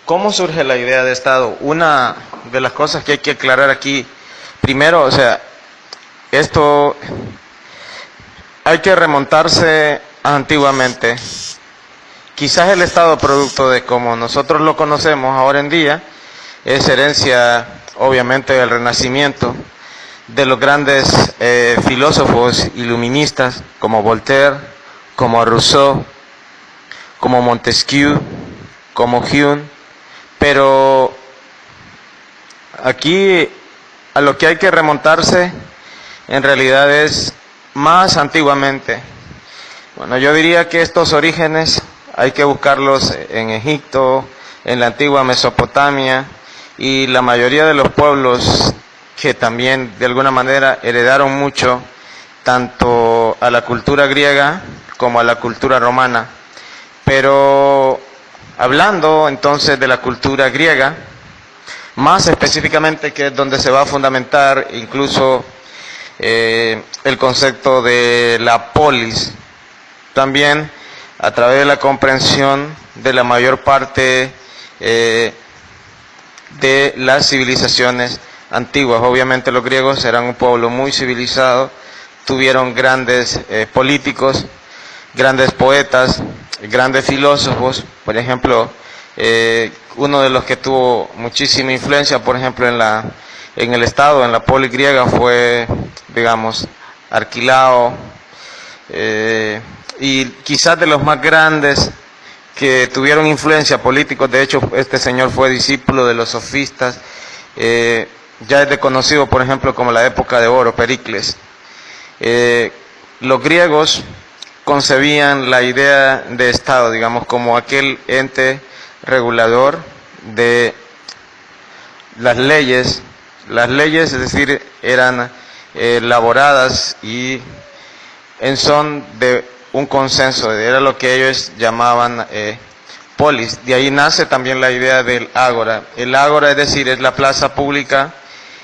¿Cómo surge la idea de Estado? Una de las cosas que hay que aclarar aquí, primero, o sea, esto hay que remontarse antiguamente. Quizás el Estado, producto de como nosotros lo conocemos ahora en día, es herencia, obviamente, del Renacimiento, de los grandes filósofos iluministas como Voltaire, como Rousseau, como Montesquieu, como Hume, pero aquí a lo que hay que remontarse en realidad es más antiguamente. Bueno, yo diría que estos orígenes hay que buscarlos en Egipto, en la antigua Mesopotamia, y la mayoría de los pueblos que también de alguna manera heredaron mucho tanto a la cultura griega como a la cultura romana. Pero hablando entonces de la cultura griega, más específicamente, que es donde se va a fundamentar incluso el concepto de la polis, también a través de la comprensión de la mayor parte de las civilizaciones antiguas. Obviamente los griegos eran un pueblo muy civilizado, tuvieron grandes políticos, grandes poetas, grandes filósofos. Por ejemplo, uno de los que tuvo muchísima influencia, por ejemplo, en el Estado, en la polis griega, fue, digamos, Arquilao, y quizás de los más grandes que tuvieron influencia políticos. De hecho, este señor fue discípulo de los sofistas, ya es conocido, por ejemplo, como la época de oro, Pericles. Los griegos concebían la idea de Estado, digamos, como aquel ente regulador de las leyes. Las leyes, es decir, eran elaboradas y en son de un consenso, era lo que ellos llamaban polis. De ahí nace también la idea del ágora. El ágora, es decir, es la plaza pública.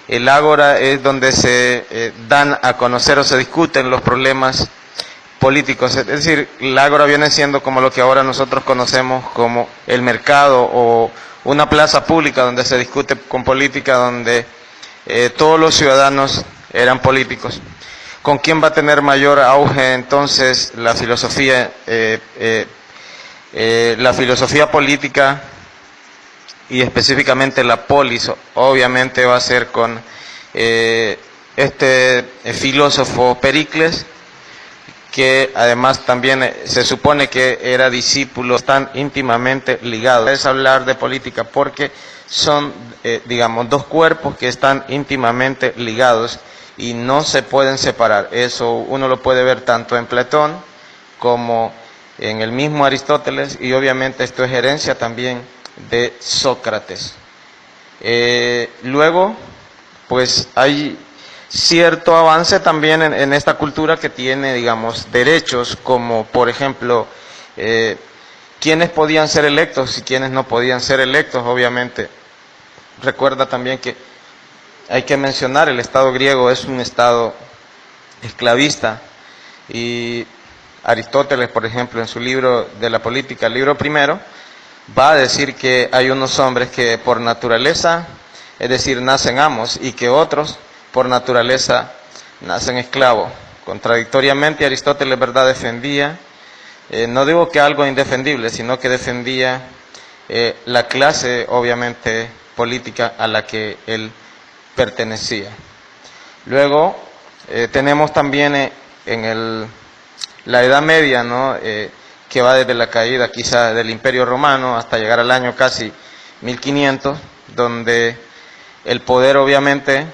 El ágora es donde se dan a conocer o se discuten los problemas políticos. Es decir, el ágora viene siendo como lo que ahora nosotros conocemos como el mercado o una plaza pública donde se discute con política, donde todos los ciudadanos eran políticos. ¿Con quién va a tener mayor auge entonces la filosofía política y específicamente la polis? Obviamente va a ser con este filósofo Pericles, que además también se supone que era discípulo, están íntimamente ligados. Es hablar de política porque son, digamos, dos cuerpos que están íntimamente ligados y no se pueden separar. Eso uno lo puede ver tanto en Platón como en el mismo Aristóteles, y obviamente esto es herencia también de Sócrates. Luego, pues hay cierto avance también en esta cultura que tiene, digamos, derechos, como por ejemplo, quiénes podían ser electos y quiénes no podían ser electos. Obviamente, recuerda también que hay que mencionar, el Estado griego es un Estado esclavista, y Aristóteles, por ejemplo, en su libro de la política, el libro primero, va a decir que hay unos hombres que por naturaleza, es decir, nacen amos, y que otros por naturaleza nacen esclavos. Contradictoriamente, Aristóteles, ¿verdad?, defendía, no digo que algo indefendible, sino que defendía la clase, obviamente, política a la que él pertenecía. Luego tenemos también la Edad Media, ¿no?, que va desde la caída quizá del Imperio Romano hasta llegar al año casi 1500, donde el poder obviamente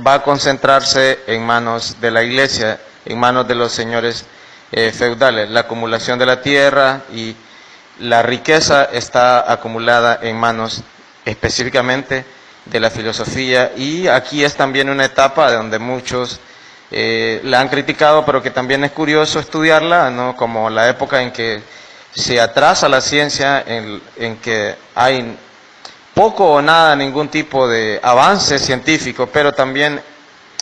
va a concentrarse en manos de la Iglesia, en manos de los señores feudales. La acumulación de la tierra y la riqueza está acumulada en manos específicamente de la filosofía, y aquí es también una etapa donde muchos la han criticado, pero que también es curioso estudiarla, ¿no?, como la época en que se atrasa la ciencia, en que hay poco o nada, ningún tipo de avance científico, pero también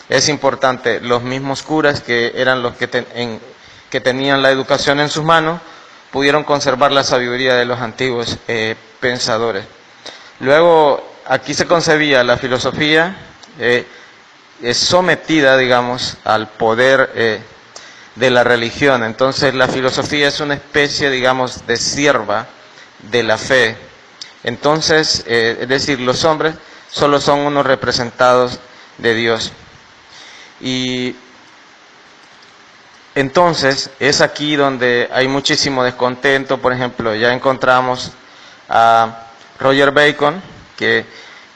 es importante, los mismos curas que eran los que tenían la educación en sus manos, pudieron conservar la sabiduría de los antiguos pensadores. Luego, aquí se concebía la filosofía sometida, digamos, al poder de la religión. Entonces, la filosofía es una especie, digamos, de sierva de la fe. Entonces, es decir, los hombres solo son unos representados de Dios. Y entonces es aquí donde hay muchísimo descontento. Por ejemplo, ya encontramos a Roger Bacon, que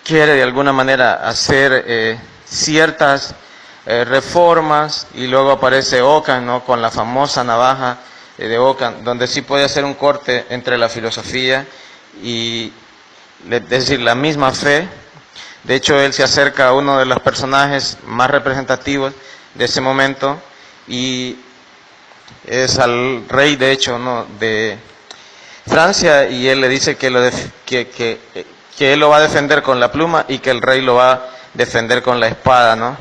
quiere de alguna manera hacer ciertas reformas, y luego aparece Ockham, ¿no?, con la famosa navaja de Ockham, donde sí puede hacer un corte entre la filosofía y, es decir, la misma fe. De hecho, él se acerca a uno de los personajes más representativos de ese momento, y es al rey, de hecho, ¿no?, de Francia, y él le dice que él lo va a defender con la pluma y que el rey lo va a defender con la espada, ¿no?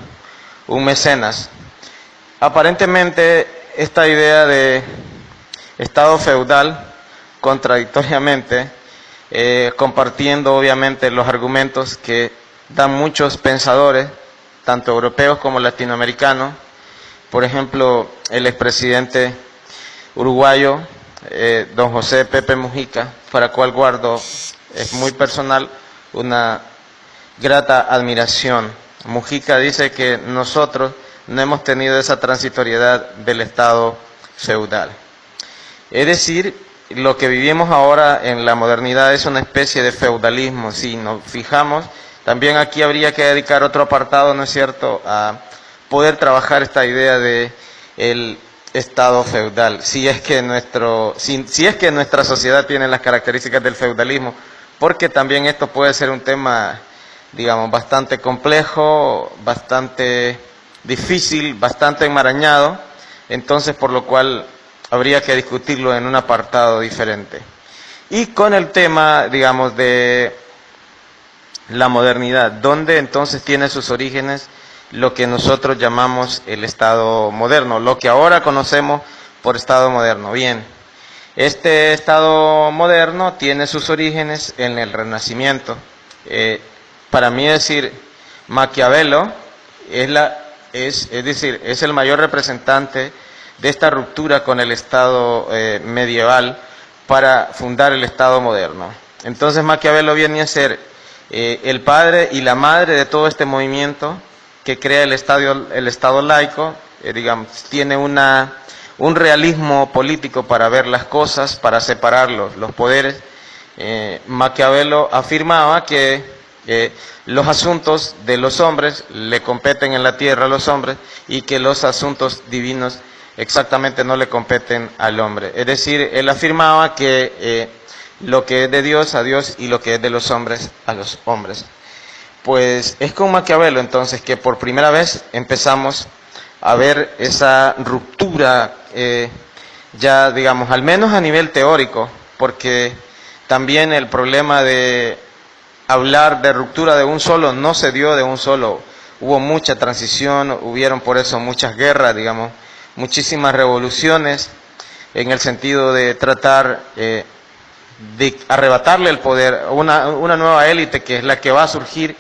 Un mecenas. Aparentemente, esta idea de Estado feudal, contradictoriamente, compartiendo obviamente los argumentos que dan muchos pensadores, tanto europeos como latinoamericanos. Por ejemplo, el expresidente uruguayo, don José Pepe Mujica, para el cual guardo, es muy personal, una grata admiración. Mujica dice que nosotros no hemos tenido esa transitoriedad del Estado feudal. Es decir, lo que vivimos ahora en la modernidad es una especie de feudalismo. Si nos fijamos, también aquí habría que dedicar otro apartado, ¿no es cierto?, a poder trabajar esta idea de el Estado feudal, si es que nuestra sociedad tiene las características del feudalismo, porque también esto puede ser un tema, digamos, bastante complejo, bastante difícil, bastante enmarañado, entonces por lo cual habría que discutirlo en un apartado diferente. Y con el tema, digamos, de la modernidad, ¿dónde entonces tiene sus orígenes lo que nosotros llamamos el Estado moderno, lo que ahora conocemos por Estado moderno? Bien, este Estado moderno tiene sus orígenes en el Renacimiento. Para mí decir Maquiavelo es el mayor representante de esta ruptura con el Estado medieval para fundar el Estado moderno. Entonces Maquiavelo viene a ser el padre y la madre de todo este movimiento que crea el Estado laico, digamos, tiene un realismo político para ver las cosas, para separar los poderes. Maquiavelo afirmaba que los asuntos de los hombres le competen en la tierra a los hombres, y que los asuntos divinos exactamente no le competen al hombre. Es decir, él afirmaba que lo que es de Dios a Dios, y lo que es de los hombres a los hombres. Pues es con Maquiavelo entonces que por primera vez empezamos a ver esa ruptura, ya digamos, al menos a nivel teórico, porque también el problema de hablar de ruptura de un solo no se dio de un solo. Hubo mucha transición, hubieron por eso muchas guerras, digamos, muchísimas revoluciones, en el sentido de tratar de arrebatarle el poder a una nueva élite que es la que va a surgir,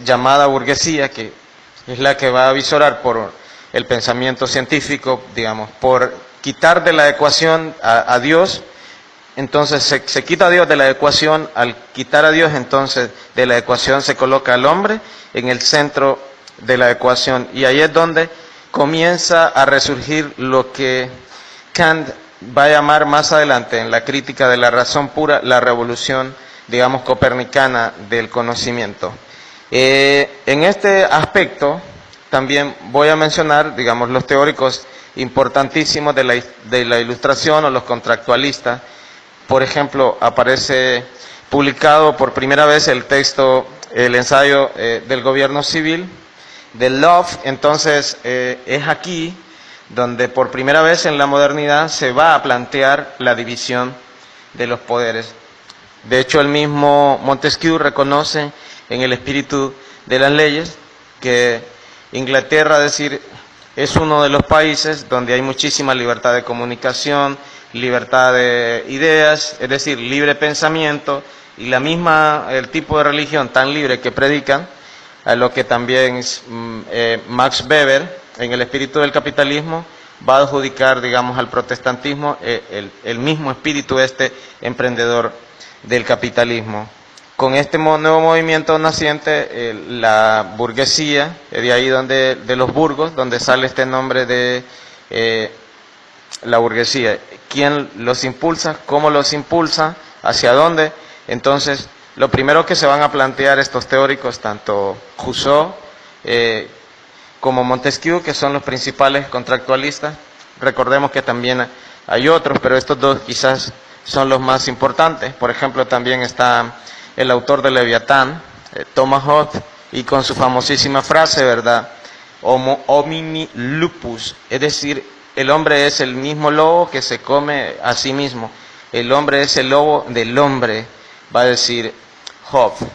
llamada burguesía, que es la que va a visorar por el pensamiento científico, digamos, por quitar de la ecuación a Dios. Entonces se quita a Dios de la ecuación. Al quitar a Dios, entonces de la ecuación se coloca al hombre en el centro de la ecuación, y ahí es donde comienza a resurgir lo que Kant va a llamar más adelante, en la crítica de la razón pura, la revolución, digamos, copernicana del conocimiento. En este aspecto también voy a mencionar, digamos, los teóricos importantísimos de la Ilustración, o los contractualistas. Por ejemplo, aparece publicado por primera vez el texto, el ensayo del gobierno civil, de Love. Entonces, es aquí donde por primera vez en la modernidad se va a plantear la división de los poderes. De hecho, el mismo Montesquieu reconoce en el espíritu de las leyes que Inglaterra, es decir, es uno de los países donde hay muchísima libertad de comunicación, libertad de ideas, es decir, libre pensamiento, y el tipo de religión tan libre que predican, a lo que también Max Weber, en El espíritu del capitalismo, va a adjudicar, digamos, al protestantismo el mismo espíritu emprendedor del capitalismo. Con este nuevo movimiento naciente, la burguesía, de ahí de los burgos, donde sale este nombre de la burguesía. ¿Quién los impulsa? ¿Cómo los impulsa? ¿Hacia dónde? Entonces, lo primero que se van a plantear estos teóricos, tanto Rousseau como Montesquieu, que son los principales contractualistas. Recordemos que también hay otros, pero estos dos quizás son los más importantes. Por ejemplo, también está el autor de Leviatán, Thomas Hobbes, y con su famosísima frase, ¿verdad? Homo homini lupus, es decir, el hombre es el mismo lobo que se come a sí mismo. El hombre es el lobo del hombre, va a decir Hobbes.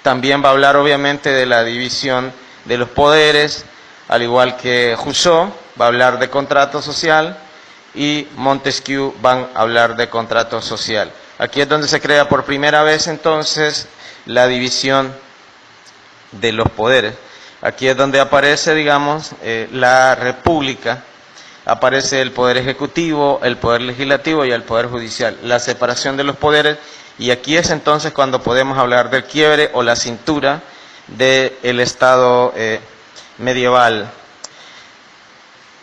También va a hablar obviamente de la división de los poderes, al igual que Rousseau va a hablar de contrato social y Montesquieu van a hablar de contrato social. Aquí es donde se crea por primera vez entonces la división de los poderes. Aquí es donde aparece, digamos, la república, aparece el poder ejecutivo, el poder legislativo y el poder judicial, la separación de los poderes, y aquí es entonces cuando podemos hablar del quiebre o la cintura del Estado medieval.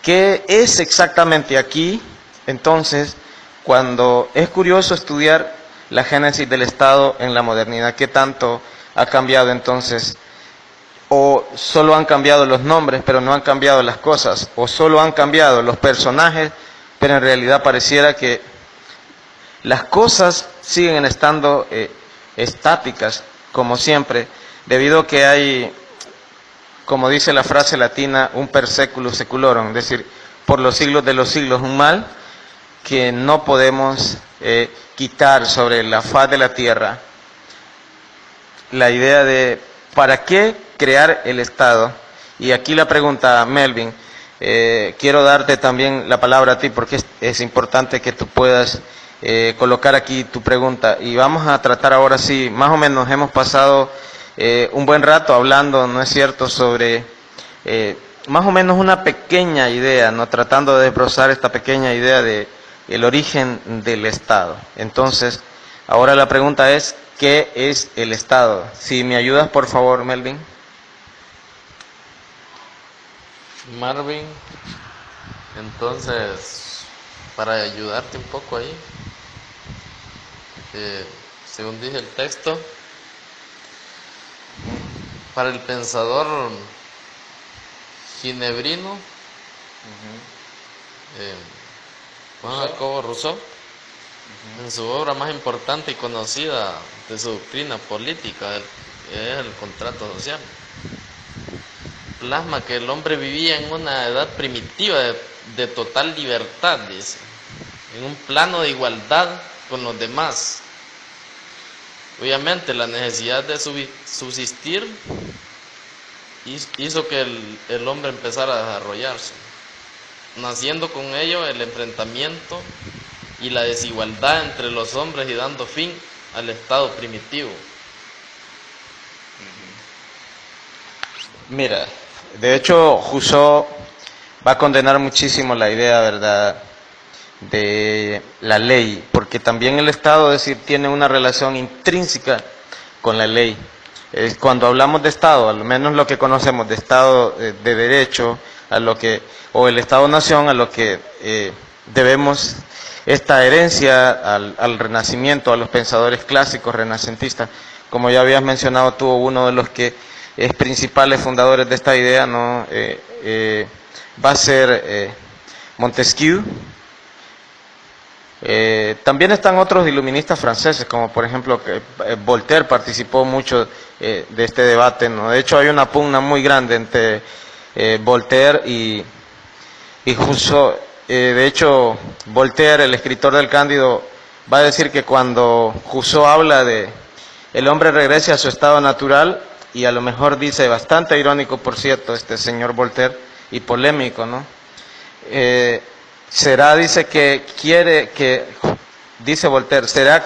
¿Qué es exactamente aquí? Entonces, cuando es curioso estudiar la génesis del Estado en la modernidad, ¿qué tanto ha cambiado entonces? O solo han cambiado los nombres, pero no han cambiado las cosas, o solo han cambiado los personajes, pero en realidad pareciera que las cosas siguen estando estáticas, como siempre, debido a que hay, como dice la frase latina, un per seculum seculorum, es decir, por los siglos de los siglos, un mal que no podemos quitar sobre la faz de la tierra. La idea de ¿para qué crear el Estado? Y aquí la pregunta, Melvin, quiero darte también la palabra a ti porque es importante que tú puedas colocar aquí tu pregunta. Y vamos a tratar ahora sí, más o menos hemos pasado un buen rato hablando, ¿no es cierto?, sobre más o menos una pequeña idea, ¿no?, tratando de desbrozar esta pequeña idea de el origen del Estado. Entonces, ahora la pregunta es, ¿qué es el Estado? Si me ayudas, por favor, Melvin. Marvin, entonces, para ayudarte un poco ahí, según dice el texto, para el pensador ginebrino, Juan Jacobo Rousseau, en su obra más importante y conocida de su doctrina política, es el contrato social, plasma que el hombre vivía en una edad primitiva de total libertad, dice, en un plano de igualdad con los demás. Obviamente la necesidad de subsistir hizo que el hombre empezara a desarrollarse, naciendo con ello el enfrentamiento y la desigualdad entre los hombres y dando fin al estado primitivo. Mira, de hecho Rousseau va a condenar muchísimo la idea, ¿verdad?, de la ley, porque también el Estado, es decir, tiene una relación intrínseca con la ley. Cuando hablamos de Estado, al menos lo que conocemos de Estado de Derecho, o el Estado-Nación, a lo que debemos esta herencia al Renacimiento, a los pensadores clásicos renacentistas. Como ya habías mencionado, tuvo uno de los que es principales fundadores de esta idea, ¿no? Va a ser Montesquieu. También están otros iluministas franceses, como por ejemplo Voltaire participó mucho de este debate, ¿no? De hecho hay una pugna muy grande entre Voltaire y Rousseau. De hecho Voltaire, el escritor del Cándido, va a decir que cuando Rousseau habla de el hombre regrese a su estado natural, y a lo mejor dice, bastante irónico por cierto este señor Voltaire, y polémico, ¿no? Será, dice que quiere que, dice Voltaire, será que